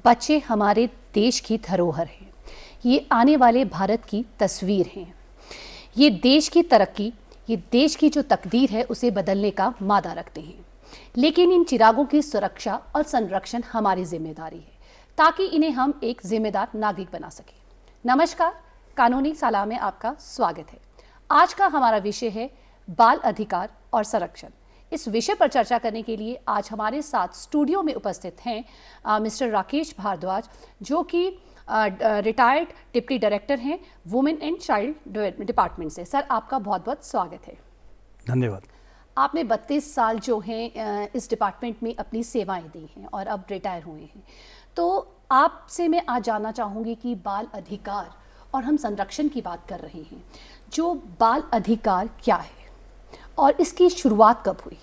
बच्चे हमारे देश की धरोहर हैं। ये आने वाले भारत की तस्वीर हैं। ये देश की तरक्की, ये देश की जो तकदीर है उसे बदलने का मादा रखते हैं। लेकिन इन चिरागों की सुरक्षा और संरक्षण हमारी जिम्मेदारी है ताकि इन्हें हम एक जिम्मेदार नागरिक बना सकें। नमस्कार, कानूनी सलाह में आपका स्वागत है। आज का हमारा विषय है बाल अधिकार और संरक्षण। इस विषय पर चर्चा करने के लिए आज हमारे साथ स्टूडियो में उपस्थित हैं मिस्टर राकेश भारद्वाज, जो कि रिटायर्ड डिप्टी डायरेक्टर हैं वुमेन एंड चाइल्ड डिपार्टमेंट से। सर, आपका बहुत बहुत स्वागत है। धन्यवाद। आपने 32 साल जो हैं इस डिपार्टमेंट में अपनी सेवाएं दी हैं और अब रिटायर हुए हैं। तो आपसे मैं आज जानना चाहूँगी कि बाल अधिकार और हम संरक्षण की बात कर रहे हैं, जो बाल अधिकार क्या है और इसकी शुरुआत कब हुई?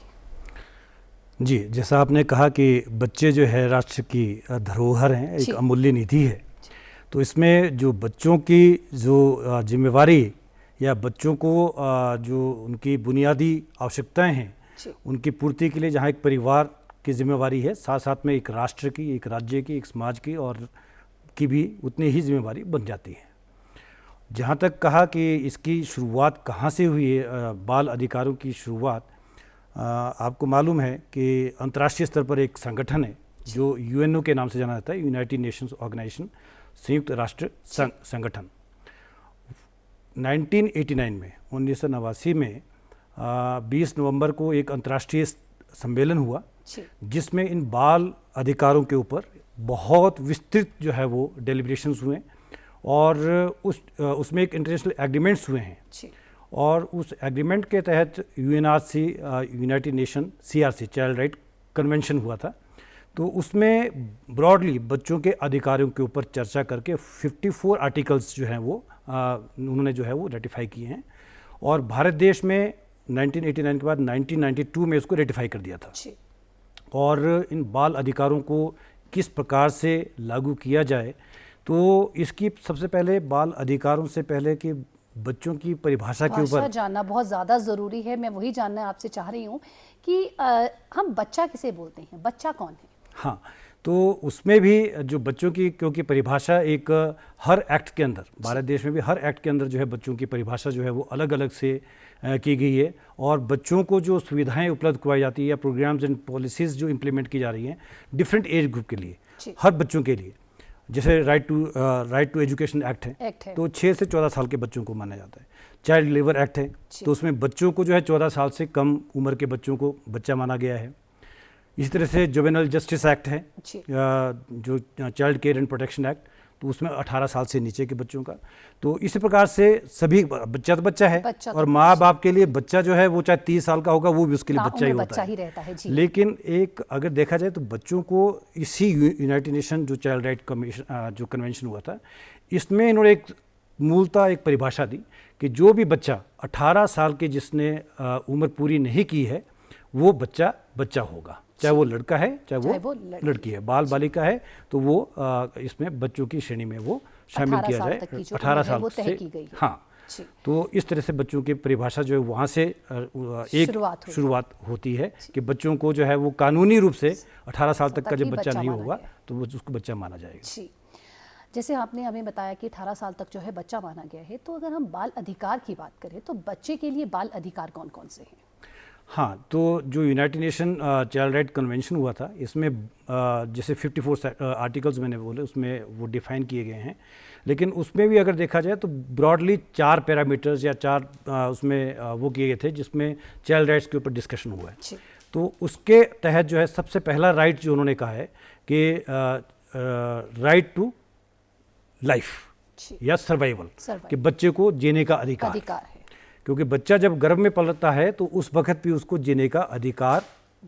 जी, जैसा आपने कहा कि बच्चे जो है राष्ट्र की धरोहर हैं, एक अमूल्य निधि है। तो इसमें जो बच्चों की जो जिम्मेवारी या बच्चों को जो उनकी बुनियादी आवश्यकताएं हैं उनकी पूर्ति के लिए जहां एक परिवार की जिम्मेवारी है, साथ साथ में एक राष्ट्र की, एक राज्य की, एक समाज की और की भी उतनी ही जिम्मेवारी बन जाती है। जहाँ तक कहा कि इसकी शुरुआत कहाँ से हुई है, बाल अधिकारों की शुरुआत, आपको मालूम है कि अंतर्राष्ट्रीय स्तर पर एक संगठन है जो यूएनओ के नाम से जाना जाता है, यूनाइटेड नेशंस ऑर्गेनाइजेशन, संयुक्त राष्ट्र संगठन। 1989 में 1989 में 20 नवंबर को एक अंतर्राष्ट्रीय सम्मेलन हुआ जिसमें इन बाल अधिकारों के ऊपर बहुत विस्तृत जो है वो डेलिब्रेशंस हुए और उसमें एक इंटरनेशनल एग्रीमेंट्स हुए हैं और उस एग्रीमेंट के तहत UNRC, United Nation CRC, child right convention हुआ था। तो उसमें ब्रॉडली बच्चों के अधिकारों के ऊपर चर्चा करके 54 आर्टिकल्स जो हैं वो उन्होंने जो है वो रेटिफाई किए हैं और भारत देश में 1989 के बाद 1992 में इसको रेटिफाई कर दिया था। और इन बाल अधिकारों को किस प्रकार से लागू किया जाए, तो इसकी सबसे पहले बाल अधिकारों से पहले कि बच्चों की परिभाषा के ऊपर जानना बहुत ज़्यादा ज़रूरी है। मैं वही जानना आपसे चाह रही हूँ कि हम बच्चा किसे बोलते हैं, बच्चा कौन है? हाँ, तो उसमें भी जो बच्चों की, क्योंकि परिभाषा एक हर एक्ट के अंदर, भारत देश में भी हर एक्ट के अंदर जो है बच्चों की परिभाषा जो है वो अलग अलग से की गई है और बच्चों को जो सुविधाएं उपलब्ध करवाई जाती है या प्रोग्राम्स एंड पॉलिसीज़ जो इम्प्लीमेंट की जा रही हैं डिफरेंट एज ग्रुप के लिए, हर बच्चों के लिए, जैसे राइट टू एजुकेशन एक्ट है तो 6 से 14 साल के बच्चों को माना जाता है। चाइल्ड लेबर एक्ट है तो उसमें बच्चों को जो है 14 साल से कम उम्र के बच्चों को बच्चा माना गया है। इसी तरह से जुवेनाइल जस्टिस एक्ट है, जो child care and protection act, तो उसमें 18 साल से नीचे के बच्चों का। तो इसी प्रकार से सभी बच्चा तो बच्चा है और माँ बाप के लिए बच्चा जो है वो चाहे 30 साल का होगा वो भी उसके लिए बच्चा ही होता है। लेकिन एक अगर देखा जाए तो बच्चों को इसी यूनाइटेड नेशन जो चाइल्ड राइट कमीशन जो कन्वेंशन हुआ था, इसमें इन्होंने एक मूलतः एक परिभाषा दी कि जो भी बच्चा 18 साल के जिसने उम्र पूरी नहीं की है वो बच्चा बच्चा होगा, चाहे वो लड़का है चाहे वो लड़की है, बाल बालिका है, तो वो इसमें बच्चों की श्रेणी में वो शामिल किया जाए 18 साल से। हाँ, तो इस तरह से बच्चों की परिभाषा जो है वहाँ से एक शुरुआत होती है कि बच्चों को जो है वो कानूनी रूप से 18 साल तक का जब बच्चा नहीं होगा तो वो उसको बच्चा माना जाएगा। जैसे आपने हमें बताया कि 18 साल तक जो है बच्चा माना गया है, तो अगर हम बाल अधिकार की बात करें तो बच्चे के लिए बाल अधिकार कौन कौन से हैं? हाँ, तो जो United nation child right convention हुआ था इसमें जैसे 54 आर्टिकल्स मैंने बोले उसमें वो डिफाइन किए गए हैं, लेकिन उसमें भी अगर देखा जाए तो ब्रॉडली 4 पैरामीटर्स या 4 उसमें वो किए गए थे जिसमें चाइल्ड राइट्स के ऊपर डिस्कशन हुआ है। तो उसके तहत जो है सबसे पहला राइट जो उन्होंने कहा है कि राइट टू लाइफ या सर्वाइवल, कि बच्चे को जीने का अधिकार है। क्योंकि बच्चा जब गर्भ में पलता है तो उस वक्त भी उसको जीने का अधिकार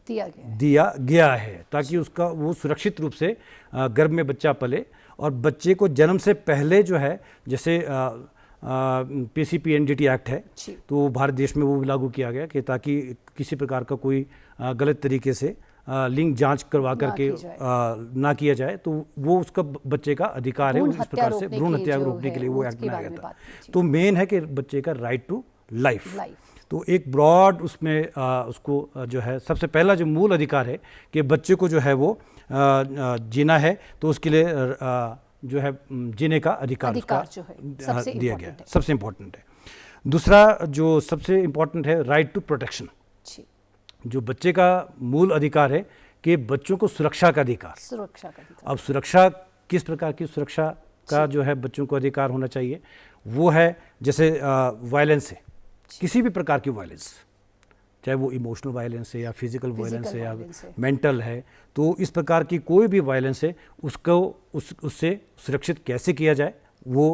दिया गया है ताकि उसका वो सुरक्षित रूप से गर्भ में बच्चा पले और बच्चे को जन्म से पहले जो है, जैसे PCPNDT एक्ट है तो भारत देश में वो लागू किया गया कि ताकि किसी प्रकार का कोई गलत तरीके से लिंग जांच करवा करके ना किया जाए, तो वो उसका बच्चे का अधिकार है। इस प्रकार से भ्रूण हत्या रोकने के लिए वो एक्ट बनाया गया था। तो मेन है कि बच्चे का राइट टू लाइफ। तो एक ब्रॉड उसमें उसको जो है सबसे पहला जो मूल अधिकार है कि बच्चे को जो है वो जीना है तो उसके लिए जो है जीने का अधिकार उसका जो है सबसे दिया गया है, सबसे इम्पोर्टेंट है। दूसरा जो सबसे इम्पोर्टेंट है, राइट टू प्रोटेक्शन। जो बच्चे का मूल अधिकार है कि बच्चों को सुरक्षा का अधिकार। अब सुरक्षा किस प्रकार की सुरक्षा का जो है बच्चों को अधिकार होना चाहिए, वो है जैसे वायलेंस है, किसी भी प्रकार की वायलेंस, चाहे वो इमोशनल वायलेंस है या फिजिकल वायलेंस है या मेंटल है, तो इस प्रकार की कोई भी वायलेंस है उसको उससे सुरक्षित कैसे किया जाए, वो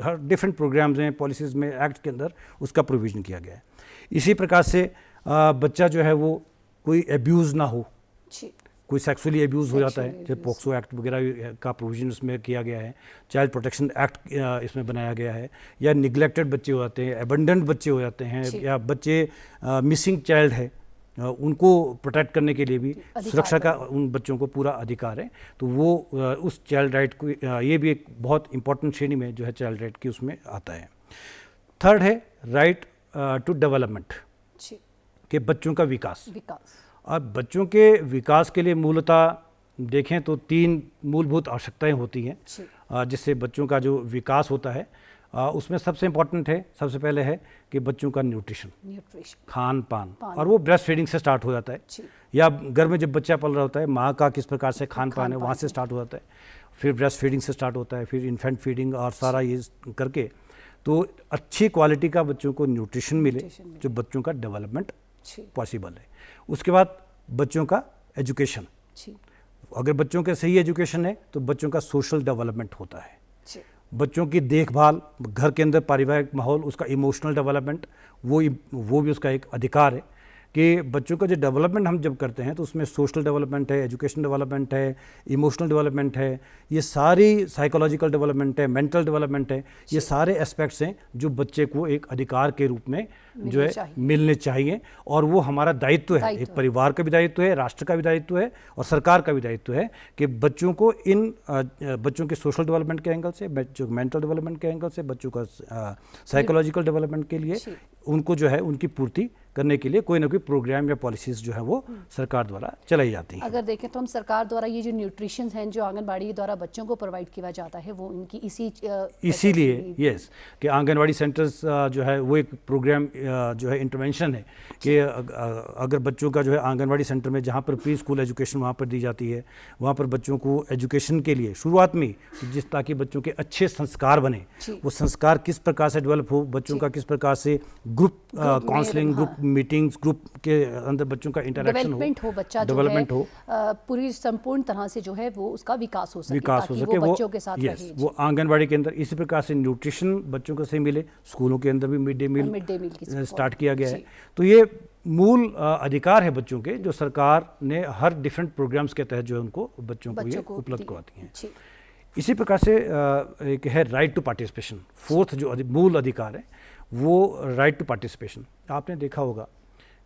हर डिफरेंट प्रोग्राम्स हैं, पॉलिसीज़ में, एक्ट के अंदर उसका प्रोविज़न किया गया है। इसी प्रकार से बच्चा जो है वो कोई एब्यूज़ ना हो, कोई सेक्सुअली एब्यूज़ हो जाता है, जैसे पोक्सो एक्ट वगैरह का प्रोविजन इसमें किया गया है, चाइल्ड प्रोटेक्शन एक्ट इसमें बनाया गया है, या निगलेक्टेड बच्चे हो जाते हैं, एबंडेंट बच्चे हो जाते हैं, या बच्चे मिसिंग चाइल्ड है, उनको प्रोटेक्ट करने के लिए भी सुरक्षा का उन बच्चों को पूरा अधिकार है। तो वो उस चाइल्ड राइट को, ये भी एक बहुत इंपॉर्टेंट श्रेणी में जो है चाइल्ड राइट की उसमें आता है। थर्ड है राइट टू डेवलपमेंट, के बच्चों का विकास। और बच्चों के विकास के लिए मूलतः देखें तो 3 मूलभूत आवश्यकताएं होती हैं जिससे बच्चों का जो विकास होता है। उसमें सबसे इम्पोर्टेंट है, सबसे पहले है कि बच्चों का न्यूट्रिशन, खान पान, और वो ब्रेस्ट फीडिंग से स्टार्ट हो जाता है, या घर में जब बच्चा पल रहा होता है माँ का किस प्रकार से खान पान है वहाँ से स्टार्ट हो जाता है, फिर ब्रेस्ट फीडिंग से स्टार्ट होता है, फिर इन्फेंट फीडिंग और सारा ये करके, तो अच्छी क्वालिटी का बच्चों को न्यूट्रिशन मिले जो बच्चों का डेवलपमेंट पॉसिबल है। उसके बाद बच्चों का एजुकेशन, अगर बच्चों के सही एजुकेशन है तो बच्चों का सोशल डेवलपमेंट होता है, बच्चों की देखभाल, घर के अंदर पारिवारिक माहौल, उसका इमोशनल डेवलपमेंट, वो भी उसका एक अधिकार है कि बच्चों का जो डेवलपमेंट हम जब करते हैं तो उसमें सोशल डेवलपमेंट है, एजुकेशन डेवलपमेंट है, इमोशनल डेवलपमेंट है, ये सारी साइकोलॉजिकल डेवलपमेंट है, मेंटल डेवलपमेंट है, ये सारे एस्पेक्ट्स हैं जो बच्चे को एक अधिकार के रूप में जो है मिलने चाहिए। और वो हमारा दायित्व है, एक परिवार का भी दायित्व है, राष्ट्र का भी दायित्व है और सरकार का भी दायित्व है कि बच्चों को इन बच्चों के सोशल डेवलपमेंट के एंगल से, बच्चों मेंटल डेवलपमेंट के एंगल से, बच्चों का साइकोलॉजिकल डेवलपमेंट के लिए उनको जो है उनकी पूर्ति करने के लिए कोई ना कोई प्रोग्राम या पॉलिसीज जो है वो सरकार द्वारा चलाई जाती हैं। अगर देखें तो हम सरकार द्वारा ये जो न्यूट्रिशन हैं जो आंगनबाड़ी द्वारा बच्चों को प्रोवाइड किया जाता है वो इनकी इसीलिए यस कि आंगनबाड़ी सेंटर्स जो है वो एक प्रोग्राम जो है इंटरवेंशन है कि अगर बच्चों का जो है आंगनबाड़ी सेंटर में जहाँ पर प्री स्कूल एजुकेशन वहाँ पर दी जाती है, वहाँ पर बच्चों को एजुकेशन के लिए शुरुआत में ताकि बच्चों के अच्छे संस्कार बने, वो संस्कार किस प्रकार से डेवलप हो, बच्चों का किस प्रकार से group counselling, group meetings, group के अंदर बच्चों का इंटरेक्शन हो, बच्चा डेवलपमेंट हो, पूरी संपूर्ण तरह से जो है वो उसका विकास हो सके, वो बच्चों के साथ रहे। वो आंगनबाड़ी के अंदर इसी प्रकार से न्यूट्रिशन बच्चों को सही मिले, स्कूलों के अंदर भी मिड डे मील स्टार्ट किया गया है। तो ये मूल अधिकार है बच्चों के जो सरकार ने हर डिफरेंट प्रोग्राम्स के तहत जो है उनको बच्चों को ये उपलब्ध करवाती हैं। इसी प्रकार से एक है राइट टू पार्टिसिपेशन, फोर्थ जो मूल अधिकार है वो राइट टू पार्टिसिपेशन। आपने देखा होगा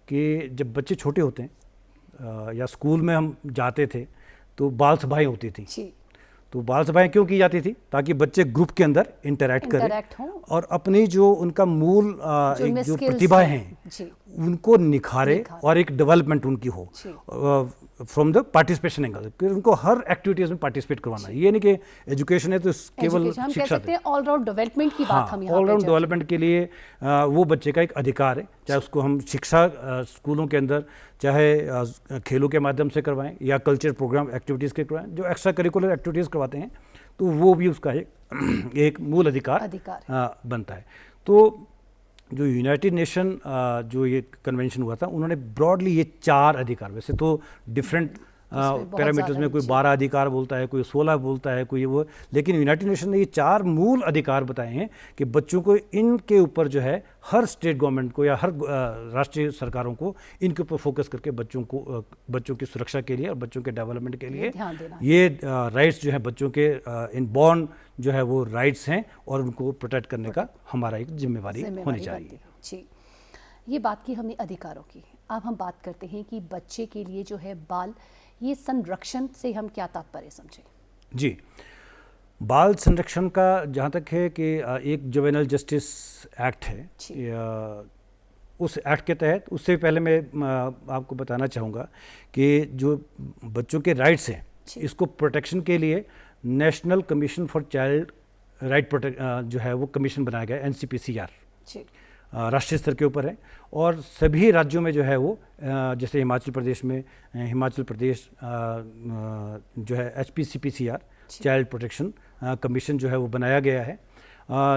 कि जब बच्चे छोटे होते हैं या स्कूल में हम जाते थे तो बाल सभाएं होती थी, तो बाल सभाएं क्यों की जाती थी? ताकि बच्चे ग्रुप के अंदर इंटरैक्ट करें और अपनी जो उनका मूल जो प्रतिभा हैं उनको निखारे और एक डेवलपमेंट उनकी हो फ्रॉम द पार्टिसिपेशन एंगल, कि उनको हर एक्टिविटीज में पार्टिसिपेट करवाना है। ये नहीं कि एजुकेशन है तो केवल शिक्षा है, ऑल राउंड डेवलपमेंट की बात हम यहाँ ऑल राउंड डेवलपमेंट के लिए वो बच्चे का एक अधिकार है, चाहे उसको हम शिक्षा स्कूलों के अंदर चाहे खेलों के माध्यम से करवाएं या कल्चर प्रोग्राम एक्टिविटीज़ के करवाएं, जो एक्स्ट्रा करिकुलर एक्टिविटीज़ करवाते हैं तो वो भी उसका एक मूल अधिकार बनता है। तो जो यूनाइटेड नेशन जो ये कन्वेंशन हुआ था उन्होंने ब्रॉडली ये 4 अधिकार, वैसे तो डिफरेंट पैरामीटर्स में कोई 12 अधिकार बोलता है, कोई 16 बोलता है, कोई वो, लेकिन यूनाइटेड नेशन ने ये 4 मूल अधिकार बताए हैं कि बच्चों को इनके ऊपर जो है हर स्टेट गवर्नमेंट को या हर राष्ट्रीय सरकारों को इनके ऊपर फोकस करके बच्चों की सुरक्षा के लिए और बच्चों के डेवलपमेंट के लिए ये राइट्स जो है बच्चों के इनबॉर्न जो है वो राइट्स हैं और उनको प्रोटेक्ट करने का हमारा एक जिम्मेवारी होनी चाहिए। जी, ये बात की हमने अधिकारों की, अब हम बात करते हैं कि बच्चे के लिए जो है बाल ये संरक्षण से हम क्या तात्पर्य समझें? जी, बाल संरक्षण का जहाँ तक है कि एक जुवेनाइल जस्टिस एक्ट है उस एक्ट के तहत, उससे पहले मैं आपको बताना चाहूँगा कि जो बच्चों के राइट्स हैं, इसको प्रोटेक्शन के लिए national commission for child right protect जो है वो कमीशन बनाया गया है, NCPCR, राष्ट्रीय स्तर के ऊपर है। और सभी राज्यों में जो है वो जैसे हिमाचल प्रदेश में हिमाचल प्रदेश जो है HPCPCR चाइल्ड प्रोटेक्शन कमीशन जो है वो बनाया गया है।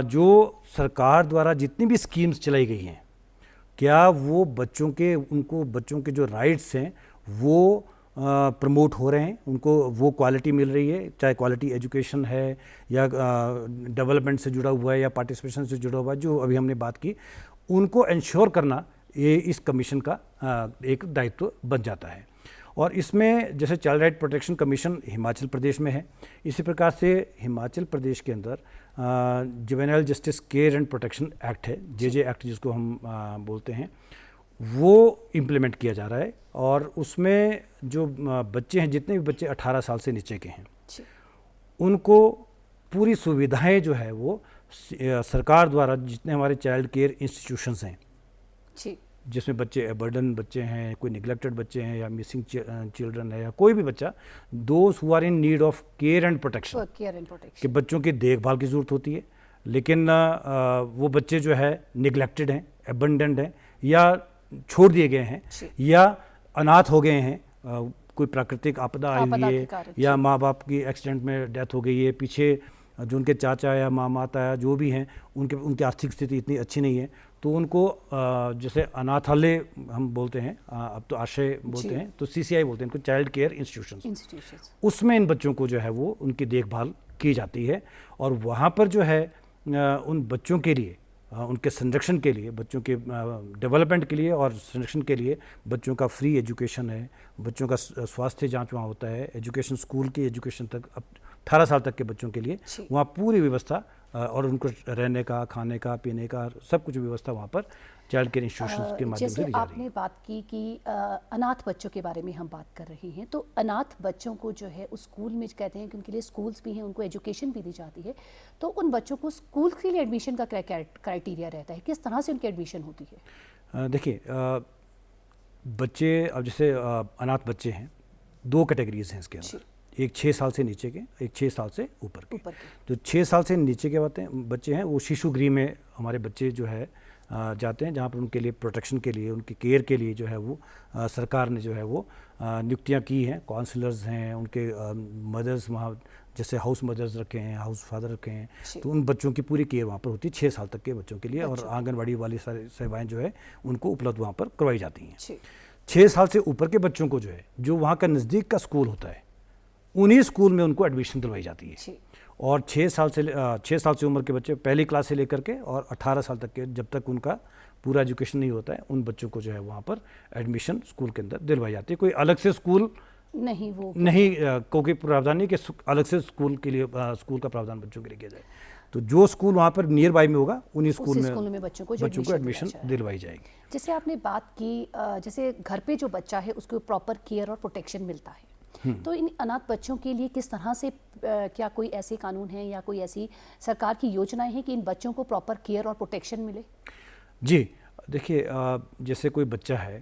जो सरकार द्वारा जितनी भी स्कीम्स चलाई गई हैं, क्या वो बच्चों के जो राइट्स हैं वो प्रमोट हो रहे हैं, उनको वो क्वालिटी मिल रही है, चाहे क्वालिटी एजुकेशन है या डेवलपमेंट से जुड़ा हुआ है या पार्टिसिपेशन से जुड़ा हुआ है, जो अभी हमने बात की, उनको इंश्योर करना ये इस कमीशन का एक दायित्व बन जाता है। और इसमें जैसे child right protection commission Himachal Pradesh में है, इसी प्रकार से हिमाचल प्रदेश के अंदर juvenile justice care and protection act है, JJ एक्ट जिसको हम बोलते हैं, वो इम्प्लीमेंट किया जा रहा है। और उसमें जो बच्चे हैं, जितने भी बच्चे 18 साल से नीचे के हैं, उनको पूरी सुविधाएं जो है वो सरकार द्वारा, जितने हमारे चाइल्ड केयर इंस्टीट्यूशंस हैं जिसमें बच्चे बर्डन बच्चे हैं, कोई निगलेक्टेड बच्चे हैं या मिसिंग चिल्ड्रन है या कोई भी बच्चा, those who are in need of care and protection, कि बच्चों की देखभाल की ज़रूरत होती है, लेकिन वो बच्चे जो है निगलेक्टेड हैं, एबंडेंट हैं या छोड़ दिए गए हैं या अनाथ हो गए हैं, कोई प्राकृतिक आपदा आई हुई है या माँ बाप की एक्सीडेंट में डेथ हो गई है, पीछे जो उनके चाचा या माता या जो भी हैं उनकी आर्थिक स्थिति इतनी अच्छी नहीं है, तो उनको जैसे अनाथालय हम बोलते हैं, अब तो आश्रय बोलते हैं, तो CCI बोलते हैं इनको, चाइल्ड केयर इंस्टीट्यूशंस, उसमें इन बच्चों को जो है वो उनकी देखभाल की जाती है। और वहाँ पर जो है उन बच्चों के लिए, उनके संरक्षण के लिए, बच्चों के डेवलपमेंट के लिए और संरक्षण के लिए बच्चों का फ्री एजुकेशन है, बच्चों का स्वास्थ्य जांच वहाँ होता है, एजुकेशन स्कूल की एजुकेशन तक, अब 18 साल तक के बच्चों के लिए वहाँ पूरी व्यवस्था और उनको रहने का, खाने का, पीने का, सब कुछ व्यवस्था वहाँ पर चाइल्ड केयर इंस्टीट्यूशंस के माध्यम से दी जा रही है। आपने बात की कि अनाथ बच्चों के बारे में हम बात कर रहे हैं, तो अनाथ बच्चों को जो है उस स्कूल में कहते हैं कि उनके लिए स्कूल्स भी हैं, उनको एजुकेशन भी दी जाती है, तो उन बच्चों को स्कूल के लिए एडमिशन का क्राइटेरिया रहता है, किस तरह से उनकी एडमिशन होती है? देखिए, बच्चे अब जैसे अनाथ बच्चे हैं, 2 कैटेगरीज हैं इसके अंदर, एक 6 साल से नीचे के, एक 6 साल से ऊपर के। जो 6 साल से नीचे के बच्चे हैं वो शिशु गृह में हमारे बच्चे जो है जाते हैं, जहाँ पर उनके लिए प्रोटेक्शन के लिए, उनकी केयर के लिए जो है वो सरकार ने जो है वो नियुक्तियाँ की हैं, काउंसलर्स हैं, उनके मदर्स वहाँ जैसे हाउस मदर्स रखे हैं, हाउस फादर रखे हैं, तो उन बच्चों की पूरी केयर वहाँ पर होती है 6 साल तक के बच्चों के लिए। और आंगनबाड़ी वाली सारी सेवाएँ जो है उनको उपलब्ध वहाँ पर करवाई जाती हैं। 6 साल से ऊपर के बच्चों को जो है, जो वहाँ का नज़दीक का स्कूल होता है, उन्हीं स्कूल में उनको एडमिशन दिलवाई जाती है। और 6 साल से उम्र के बच्चे पहली क्लास से लेकर के और 18 साल तक के, जब तक उनका पूरा एजुकेशन नहीं होता है, उन बच्चों को जो है वहाँ पर एडमिशन स्कूल के अंदर दिलवाई जाती है। कोई अलग से स्कूल नहीं, कोई प्रावधान नहीं कि अलग से स्कूल के लिए स्कूल का प्रावधान बच्चों के लिए किया जाए। तो जो स्कूल वहाँ पर नियर बाई में होगा, उन्हीं स्कूल में बच्चों को एडमिशन दिलवाई जाएगी। जैसे आपने बात की, जैसे घर पे जो बच्चा है उसको प्रॉपर केयर और प्रोटेक्शन मिलता है, तो इन अनाथ बच्चों के लिए किस तरह से क्या कोई ऐसे कानून हैं या कोई ऐसी सरकार की योजनाएं हैं कि इन बच्चों को प्रॉपर केयर और प्रोटेक्शन मिले? जी, देखिए, जैसे कोई बच्चा है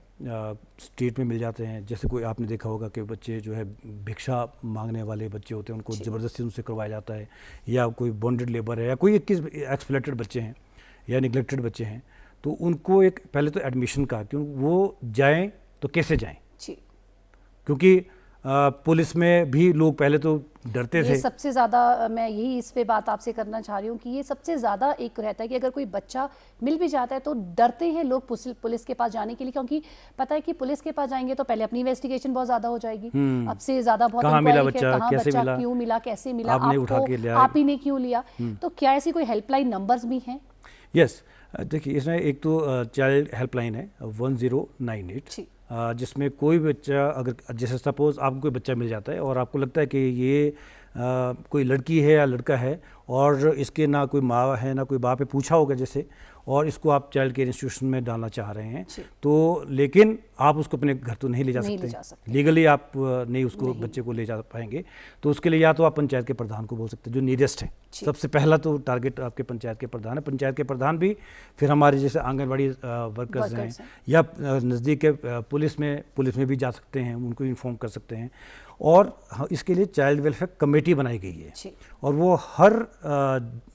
स्ट्रीट में मिल जाते हैं, जैसे कोई आपने देखा होगा कि बच्चे जो है भिक्षा मांगने वाले बच्चे होते हैं, उनको ज़बरदस्ती उनसे करवाया जाता है, या कोई बॉन्डेड लेबर है, या कोई एक्सप्लॉइटेड बच्चे हैं या निगलेक्टेड बच्चे हैं, तो उनको एक पहले तो एडमिशन का, क्यों वो जाएं तो कैसे जाएं, क्योंकि पुलिस में भी लोग पहले तो डरते थे। सबसे ज़्यादा मैं यही इस पे बात आपसे करना चाह रही हूँ कि ये सबसे ज़्यादा एक रहता है कि अगर कोई बच्चा मिल भी जाता है तो डरते हैं लोग पुलिस के पास जाने के लिए, क्योंकि पता है कि पुलिस के पास जाएंगे तो पहले अपनी इन्वेस्टिगेशन बहुत ज़्यादा हो जाएगी, अब से ज़्यादा बहुत कहाँ मिला बच्चा, क्यों मिला, कैसे मिला, आप ही ने क्यों लिया, तो क्या ऐसी कोई हेल्पलाइन नंबर्स भी हैं? यस, देखिए, इसमें एक तो चाइल्ड हेल्पलाइन है 1098, जिसमें कोई बच्चा, अगर जैसे सपोज़ आपको कोई बच्चा मिल जाता है और आपको लगता है कि ये कोई लड़की है या लड़का है और इसके ना कोई माँ है ना कोई बाप है, पूछा होगा जैसे, और इसको आप चाइल्ड केयर इंस्टीट्यूशन में डालना चाह रहे हैं, तो लेकिन आप उसको अपने घर तो नहीं ले जा सकते, लीगली आप नहीं उसको बच्चे को ले जा पाएंगे। तो उसके लिए या तो आप पंचायत के प्रधान को बोल सकते हैं, जो नियरेस्ट है। सबसे पहला तो टारगेट आपके पंचायत के प्रधान है। पंचायत के प्रधान भी फिर हमारे जैसे आंगनबाड़ी वर्कर्स हैं, या नज़दीक के पुलिस में भी जा सकते हैं, उनको इन्फॉर्म कर सकते हैं। और इसके लिए चाइल्ड वेलफेयर कमेटी बनाई गई है, और वो हर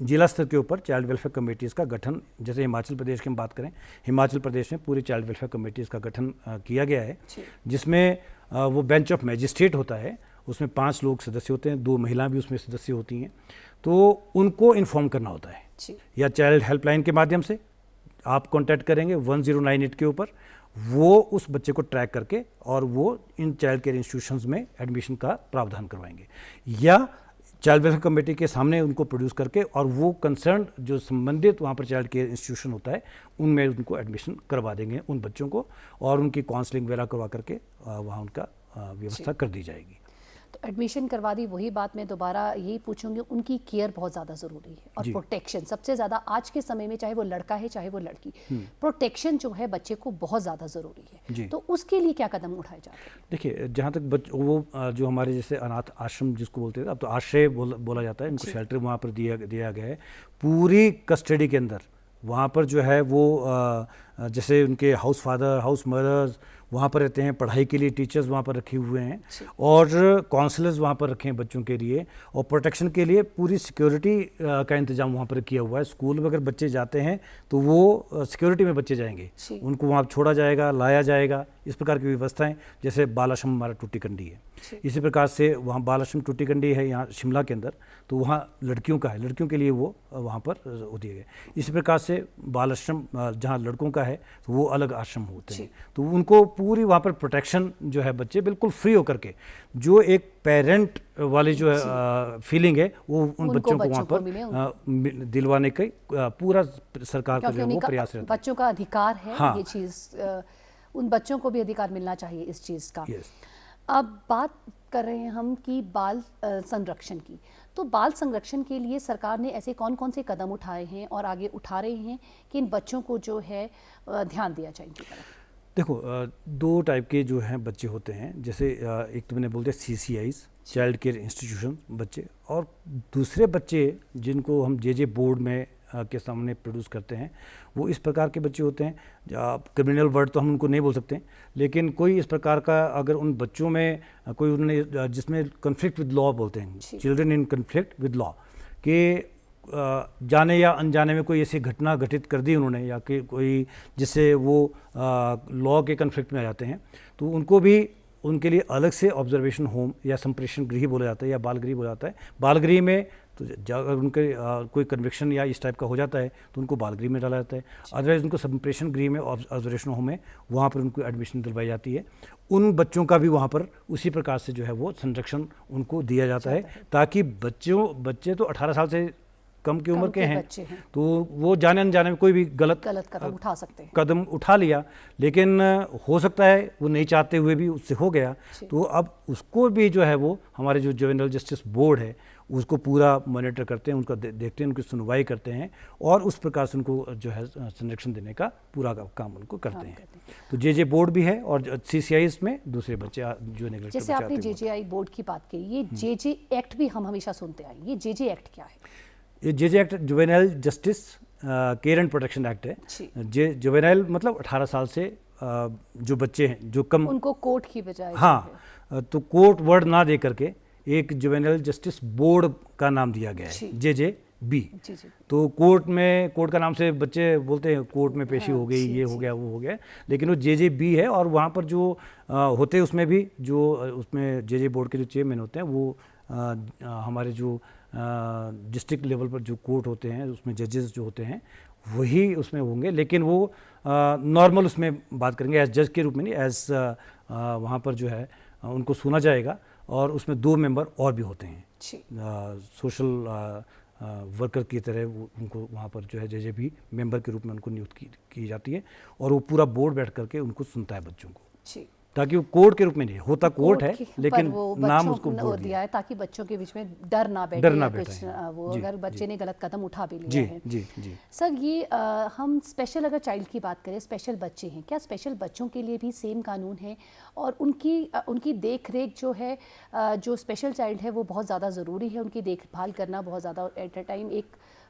जिला स्तर के ऊपर चाइल्ड वेलफेयर कमेटीज़ का गठन, जैसे हिमाचल प्रदेश की हम बात करें, हिमाचल प्रदेश में पूरी चाइल्ड वेलफेयर कमेटीज़ का गठन किया गया है, जिसमें वो बेंच ऑफ मैजिस्ट्रेट होता है, उसमें 5 लोग सदस्य होते हैं, 2 महिलाएं भी उसमें सदस्य होती हैं। तो उनको इन्फॉर्म करना होता है, या चाइल्ड हेल्पलाइन के माध्यम से आप कांटेक्ट करेंगे 1098 के ऊपर, वो उस बच्चे को ट्रैक करके और वो इन चाइल्ड केयर इंस्टीट्यूशंस में एडमिशन का प्रावधान करवाएंगे, या चाइल्ड वेलफेयर कमेटी के सामने उनको प्रोड्यूस करके, और वो कंसर्न जो संबंधित वहाँ पर चाइल्ड केयर इंस्टीट्यूशन होता है उनमें उनको एडमिशन करवा देंगे उन बच्चों को, और उनकी काउंसलिंग वगैरह करवा करके वहाँ उनका व्यवस्था कर दी जाएगी। तो एडमिशन करवा दी, वही बात मैं दोबारा यही पूछूंगी, उनकी केयर बहुत ज़्यादा ज़रूरी है, और प्रोटेक्शन सबसे ज़्यादा आज के समय में, चाहे वो लड़का है चाहे वो लड़की, प्रोटेक्शन जो है बच्चे को बहुत ज़्यादा ज़रूरी है। तो उसके लिए क्या कदम उठाए जाते हैं? देखिए, जहाँ तक वो जो हमारे जैसे अनाथ आश्रम जिसको बोलते हैं, अब तो आश्रय बोला जाता है, इनको शेल्टर वहाँ पर दिया गया है पूरी कस्टडी के अंदर। वहाँ पर जो है वो जैसे उनके हाउस फादर, हाउस मदर्स वहाँ पर रहते हैं, पढ़ाई के लिए टीचर्स वहाँ पर रखे हुए हैं, और काउंसलर्स वहाँ पर रखे हैं बच्चों के लिए, और प्रोटेक्शन के लिए पूरी सिक्योरिटी का इंतजाम वहाँ पर किया हुआ है। स्कूल में अगर बच्चे जाते हैं तो वो सिक्योरिटी में बच्चे जाएंगे, उनको वहाँ छोड़ा जाएगा, लाया जाएगा, इस प्रकार की व्यवस्थाएं। जैसे बाल आश्रम हमारा टूटीकंडी है, इसी प्रकार से वहाँ बाल आश्रम टूटीकंडी है यहाँ शिमला के अंदर, तो वहाँ लड़कियों का है, लड़कियों के लिए वो वहाँ पर दिए गए। इसी प्रकार से बाल आश्रम जहाँ लड़कों का है तो वो अलग आश्रम होते हैं, तो उनको पूरी वहाँ पर प्रोटेक्शन जो है बच्चे बिल्कुल फ्री होकर के, जो एक पेरेंट वाली जो है फीलिंग है वो उन बच्चों को वहाँ पर दिलवाने का पूरा सरकार का जो वो प्रयास रहता है। बच्चों का अधिकार है, हाँ। ये चीज़ उन बच्चों को भी अधिकार मिलना चाहिए इस चीज़ का। अब बात कर रहे हैं हम कि बाल संरक्षण की, तो बाल संरक्षण के लिए सरकार ने ऐसे कौन कौन से कदम उठाए हैं और आगे उठा रहे हैं कि इन बच्चों को जो है ध्यान दिया जाए इनकी तरफ? देखो, 2 टाइप के जो हैं बच्चे होते हैं, जैसे एक तो मैंने बोल दिया CCIs, चाइल्ड केयर इंस्टीट्यूशन बच्चे, और दूसरे बच्चे जिनको हम जे बोर्ड में के सामने प्रोड्यूस करते हैं, वो इस प्रकार के बच्चे होते हैं। क्रिमिनल वर्ड तो हम उनको नहीं बोल सकते, लेकिन कोई इस प्रकार का अगर उन बच्चों में कोई उन्होंने जिसमें कन्फ्लिक्ट विद लॉ बोलते हैं, children in conflict with law, कि जाने या अनजाने में कोई ऐसी घटना घटित कर दी उन्होंने, या कि कोई जिससे वो लॉ के कन्फ्लिक्ट में आ जाते हैं, तो उनको भी उनके लिए अलग से ऑब्जर्वेशन होम या संप्रेषण गृह बोला जाता है, या बाल गृह बोला जाता है। बाल गृह में तो अगर उनके कोई कन्विक्शन या इस टाइप का हो जाता है तो उनको बाल गृह में डाला जाता है, अदरवाइज उनको संप्रेषण गृह में, ऑब्जर्वेशन होम में, वहाँ पर उनको एडमिशन दिलवाई जाती है। उन बच्चों का भी वहाँ पर उसी प्रकार से जो है वो संरक्षण उनको दिया जाता है, ताकि बच्चे तो 18 साल से कम की उम्र के हैं, तो वो जाने अनजाने में कोई भी गलत कदम उठा सकते हैं, कदम उठा लिया, लेकिन हो सकता है वो नहीं चाहते हुए भी उससे हो गया, तो अब उसको भी जो है वो हमारे जो जुवेनाइल जस्टिस बोर्ड है उसको पूरा मॉनिटर करते हैं, उनका देखते हैं, उनकी सुनवाई करते हैं, और उस प्रकार से उनको जो है संरक्षण देने का पूरा काम उनको करते हैं। तो जे बोर्ड भी है, और CCIs में दूसरे बच्चे जो नेगलेक्ट, जैसे आपने JJI बोर्ड की बात की, ये JJ एक्ट भी हम हमेशा सुनते आए, ये JJ एक्ट क्या है? ये JJ act juvenile justice care and protection act है। जुवेनाइल मतलब 18 साल से जो बच्चे हैं, जो कम, उनको कोर्ट की बजाय, हाँ, तो कोर्ट वर्ड ना दे करके एक जुवेनाइल जस्टिस बोर्ड का नाम दिया गया है, JJB। तो कोर्ट का नाम से बच्चे बोलते हैं कोर्ट में पेशी हो गई, ये हो गया, वो हो गया, लेकिन वो JJB है। और वहाँ पर जो होते हैं उसमें भी जो उसमें JJ बोर्ड के जो चेयरमैन होते हैं वो हमारे जो डिस्ट्रिक्ट लेवल पर जो कोर्ट होते हैं उसमें जजेस जो होते हैं वही उसमें होंगे, लेकिन वो नॉर्मल उसमें बात करेंगे, एज जज के रूप में नहीं, एज वहाँ पर जो है उनको सुना जाएगा। और उसमें 2 मेंबर और भी होते हैं, सोशल वर्कर की तरह उनको वहाँ पर जो है JJB मेंबर के रूप में उनको नियुक्त की जाती है, और वो पूरा बोर्ड बैठ करके उनको सुनता है बच्चों को। ताकि वो कोर्ट के रूप में नहीं होता, कोर्ट है लेकिन नाम उसको वो दिया है ताकि बच्चों के बीच में डर ना बैठे, कुछ वो अगर बच्चे ने गलत कदम उठा भी लिया है। जी जी सर, ये हम स्पेशल अगर चाइल्ड की बात करें, स्पेशल बच्चे हैं, क्या स्पेशल बच्चों के लिए भी सेम कानून है? और उनकी देख रेख जो है, जो स्पेशल चाइल्ड है वो बहुत ज़्यादा ज़रूरी है, उनकी देखभाल करना बहुत ज़्यादा, एट अ टाइम एक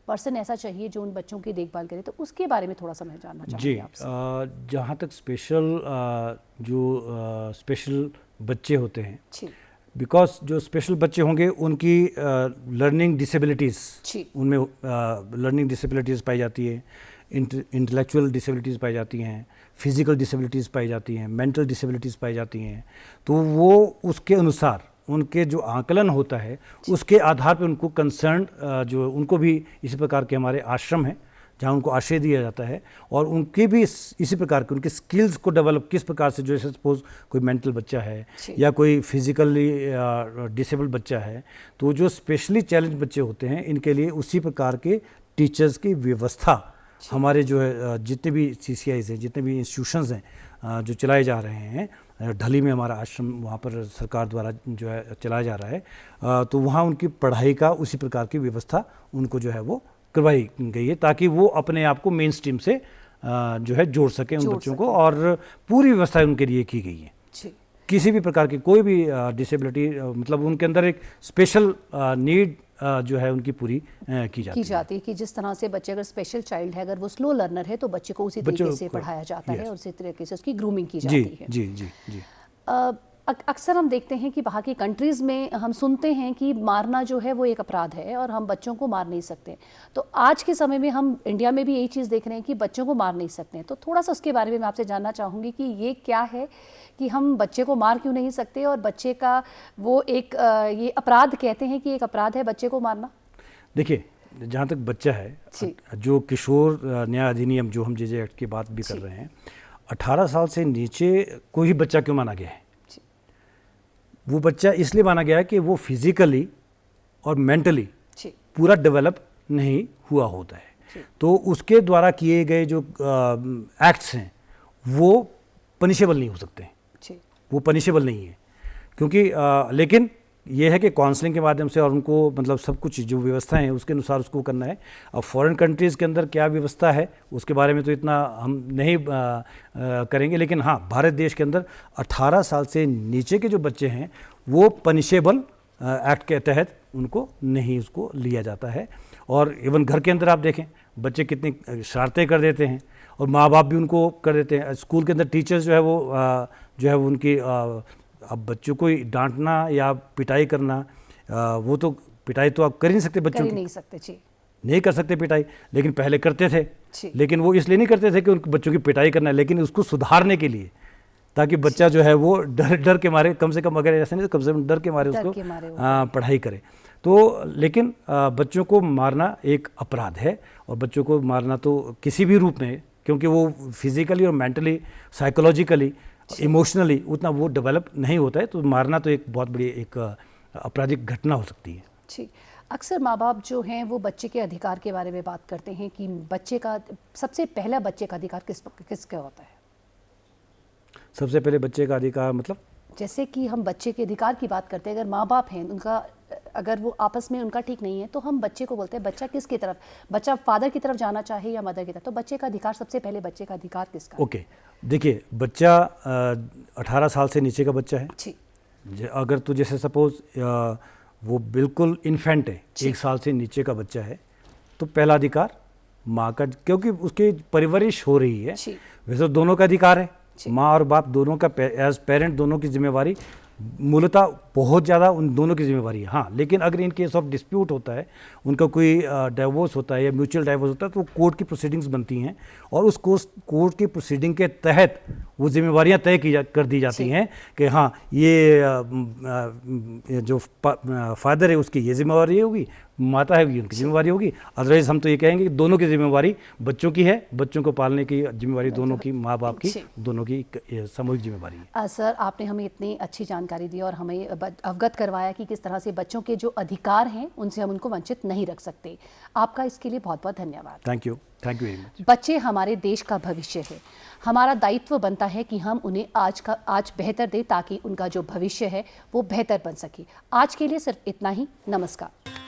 पर्सन ऐसा चाहिए जो उन बच्चों की देखभाल करे, तो उसके बारे में थोड़ा सा मैं जानना चाहूँगी आपसे। जहाँ तक स्पेशल बच्चे होते हैं, बिकॉज जो स्पेशल बच्चे होंगे उनकी लर्निंग डिसेबिलिटीज़, उनमें लर्निंग डिसेबिलिटीज़ पाई जाती है, इंटेलेक्चुअल डिसेबिलिटीज़ पाई जाती हैं, फिजिकल डिसेबिलिटीज़ पाई जाती हैं, मेंटल डिसेबिलिटीज़ पाई जाती हैं। तो वो उसके अनुसार उनके जो आकलन होता है उसके आधार पर उनको कंसर्न जो उनको भी इसी प्रकार के हमारे आश्रम हैं जहाँ उनको आश्रय दिया जाता है, और उनके भी इसी प्रकार के उनके स्किल्स को डेवलप किस प्रकार से, जो जैसे सपोज कोई मेंटल बच्चा है या कोई फिजिकली डिसेबल्ड बच्चा है, तो जो स्पेशली चैलेंज बच्चे होते हैं इनके लिए उसी प्रकार के टीचर्स की व्यवस्था हमारे जो है जितने भी CCIs हैं, जितने भी इंस्टीट्यूशंस हैं जो चलाए जा रहे हैं, ढली में हमारा आश्रम वहाँ पर सरकार द्वारा जो है चलाया जा रहा है, तो वहाँ उनकी पढ़ाई का उसी प्रकार की व्यवस्था उनको जो है वो करवाई गई है ताकि वो अपने आप को मेन स्ट्रीम से जो है जोड़ सकें उन बच्चों को, और पूरी व्यवस्था उनके लिए की गई है। किसी भी प्रकार की कोई भी डिसेबिलिटी, मतलब उनके अंदर एक स्पेशल नीड जो है उनकी पूरी की जाती है कि जिस तरह से बच्चे अगर स्पेशल चाइल्ड है, अगर वो स्लो लर्नर है तो बच्चे को उसी तरीके से पढ़ाया जाता है और उसी तरीके से उसकी ग्रूमिंग की जाती है। जी जी जी। अक्सर हम देखते हैं कि बाहर की कंट्रीज़ में हम सुनते हैं कि मारना जो है वो एक अपराध है और हम बच्चों को मार नहीं सकते। तो आज के समय में हम इंडिया में भी यही चीज़ देख रहे हैं कि बच्चों को मार नहीं सकते हैं। तो थोड़ा सा उसके बारे में मैं आपसे जानना चाहूँगी कि ये क्या है कि हम बच्चे को मार क्यों नहीं सकते, और बच्चे का वो एक ये अपराध कहते हैं कि एक अपराध है बच्चे को मारना। देखिए, जहाँ तक बच्चा है, जो किशोर न्याय अधिनियम जो हम JJ एक्ट की बात भी कर रहे हैं, 18 साल से नीचे कोई ही बच्चा क्यों माना गया है? वो बच्चा इसलिए माना गया है कि वो फिजिकली और मेंटली पूरा डेवलप नहीं हुआ होता है, तो उसके द्वारा किए गए जो एक्ट्स हैं वो पनिशेबल नहीं हो सकते, वो पनिशेबल नहीं है, क्योंकि लेकिन ये है कि काउंसलिंग के माध्यम से और उनको मतलब सब कुछ जो व्यवस्थाएं हैं उसके अनुसार उसको करना है। अब फॉरेन कंट्रीज़ के अंदर क्या व्यवस्था है उसके बारे में तो इतना हम नहीं करेंगे, लेकिन हाँ, भारत देश के अंदर 18 साल से नीचे के जो बच्चे हैं वो पनिशेबल एक्ट के तहत उनको नहीं उसको लिया जाता है। और इवन घर के अंदर आप देखें बच्चे कितनी शरारतें कर देते हैं और माँ बाप भी उनको कर देते हैं। स्कूल के अंदर टीचर्स जो है वो जो है उनकी अब बच्चों को डांटना या पिटाई करना, वो तो पिटाई तो आप कर ही नहीं सकते, बच्चों की नहीं कर सकते पिटाई, लेकिन पहले करते थे। लेकिन वो इसलिए नहीं करते थे कि उन बच्चों की पिटाई करना है, लेकिन उसको सुधारने के लिए, ताकि बच्चा जो है वो डर के मारे, कम से कम अगर ऐसे नहीं तो कम से कम डर के मारे उसको पढ़ाई करे। तो लेकिन बच्चों को मारना एक अपराध है, और बच्चों को मारना तो किसी भी रूप में, क्योंकि वो फिजिकली और मेंटली, साइकोलॉजिकली, इमोशनली उतना वो डेवलप नहीं होता है, तो मारना तो एक बहुत बड़ी एक आपराधिक घटना हो सकती है। जी, अक्सर माँ बाप जो हैं वो बच्चे के अधिकार के बारे में बात करते हैं कि बच्चे का सबसे पहला बच्चे का अधिकार किसका होता है? सबसे पहले बच्चे का अधिकार मतलब जैसे कि हम बच्चे के अधिकार की बात करते हैं, अगर माँ बाप हैं उनका, अगर वो आपस में उनका ठीक नहीं है तो हम बच्चे को बोलते हैं बच्चा किसकी तरफ, बच्चा फादर की तरफ जाना चाहे या मदर की तरफ, तो बच्चे का अधिकार, सबसे पहले बच्चे का अधिकार किसका? ओके, देखिए, बच्चा 18 साल से नीचे का बच्चा है जी। अगर तो जैसे सपोज वो बिल्कुल इन्फेंट है, 1 साल से नीचे का बच्चा है, तो पहला अधिकार माँ का, क्योंकि उसकी परवरिश हो रही है। वैसे दोनों का अधिकार है, माँ और बाप दोनों का, एज पेरेंट दोनों की जिम्मेवारी मूलतः बहुत ज़्यादा उन दोनों की जिम्मेवारी है। हाँ, लेकिन अगर इन केस ऑफ डिस्प्यूट होता है, उनका कोई डाइवोर्स होता है या म्यूचुअल डाइवोर्स होता है, तो कोर्ट की प्रोसीडिंग्स बनती हैं और उस कोर्ट की प्रोसीडिंग के तहत वो जिम्मेवारियां तय कर दी जाती हैं कि हाँ, ये जो फादर है उसकी ये जिम्मेवारी होगी, माता है भी उनकी जिम्मेवारी होगी। अदरवाइज हम तो ये कहेंगे कि दोनों की जिम्मेवारी बच्चों की है, बच्चों को पालने की जिम्मेवारी दोनों की, माँ बाप की, दोनों की सामूहिक जिम्मेवारी है। सर, आपने हमें इतनी अच्छी जानकारी दी और हमें अवगत करवाया कि किस तरह से बच्चों के जो अधिकार हैं उनसे हम उनको वंचित नहीं रख सकते। आपका इसके लिए बहुत बहुत धन्यवाद। Thank you very much. बच्चे हमारे देश का भविष्य है। हमारा दायित्व बनता है कि हम उन्हें आज बेहतर दें ताकि उनका जो भविष्य है वो बेहतर बन सके। आज के लिए सिर्फ इतना ही। नमस्कार।